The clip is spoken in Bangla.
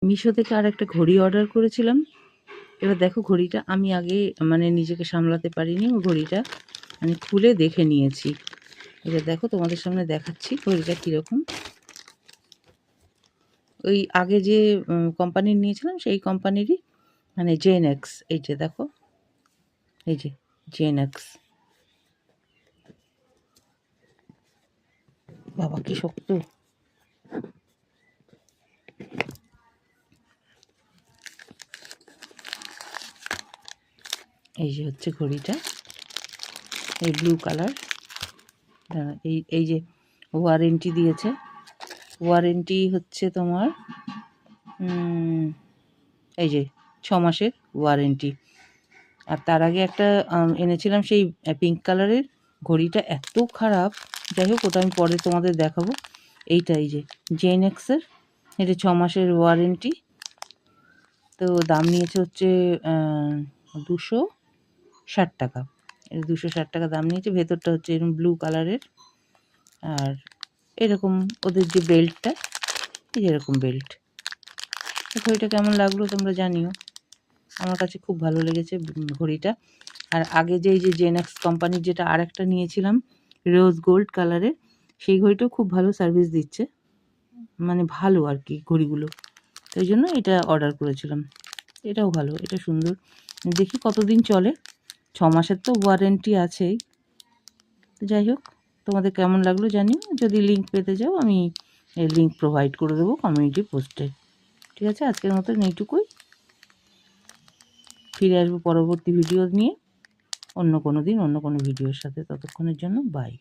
মিশো থেকে আর একটা ঘড়ি অর্ডার করেছিলাম। এবার দেখো ঘড়িটা আমি আগে মানে নিজেকে সামলাতে পারিনি, ঘড়িটা মানে খুলে দেখে নিয়েছি। এবার দেখো তোমাদের সামনে দেখাচ্ছি ঘড়িটা কীরকম। ওই আগে যে কোম্পানির নিয়েছিলাম সেই কোম্পানিরই, মানে জেনএক্স। এই যে দেখো, এই যে জেনএক্স। বাবা কি শক্ত! এই যে হচ্ছে ঘড়িটা, এই ব্লু কালার। এই যে ওয়ারেন্টি দিয়েছে, ওয়ারেন্টি হচ্ছে তোমার এই যে 6 মাসের ওয়ারেন্টি। আর তার আগে একটা এনেছিলাম সেই পিঙ্ক কালারের, ঘড়িটা এত খারাপ। যাই হোক ওটা আমি পরে তোমাদের দেখাবো। এইটা এই যে জেনএক্সের, এটা 6 মাসের ওয়ারেন্টি। তো দাম নিয়েছে হচ্ছে 260 টাকা। 260 টাকা দাম নিয়েছে। ভেতরটা হচ্ছে এরকম ব্লু কালারের। আর এরকম ওদের যে বেল্টটা, এই এরকম বেল্ট। ঘড়িটা কেমন লাগলো তোমরা জানিও। আমার কাছে খুব ভালো লেগেছে ঘড়িটা। আর আগে যে এই যে জেনএক্স কোম্পানির যেটা আর একটা নিয়েছিলাম রোজ গোল্ড কালারের, সেই ঘড়িটাও খুব ভালো সার্ভিস দিচ্ছে, মানে ভালো আর কি ঘড়িগুলো। তাই জন্য এটা অর্ডার করেছিলাম। এটাও ভালো, এটা সুন্দর। দেখি কতদিন চলে। 6 মাসের তো ওয়ারেন্টি আছেই। যাই হোক, তোমাদের কেমন লাগলো জানিও। যদি লিঙ্ক পেতে চাও আমি এই লিঙ্ক প্রোভাইড করে দেবো কমিউনিটি পোস্টে। ঠিক আছে, আজকের মতন এইটুকুই। ফিরে আসবো পরবর্তী ভিডিও নিয়ে অন্য কোনো দিন অন্য কোনো ভিডিওর সাথে। ততক্ষণের জন্য বাই।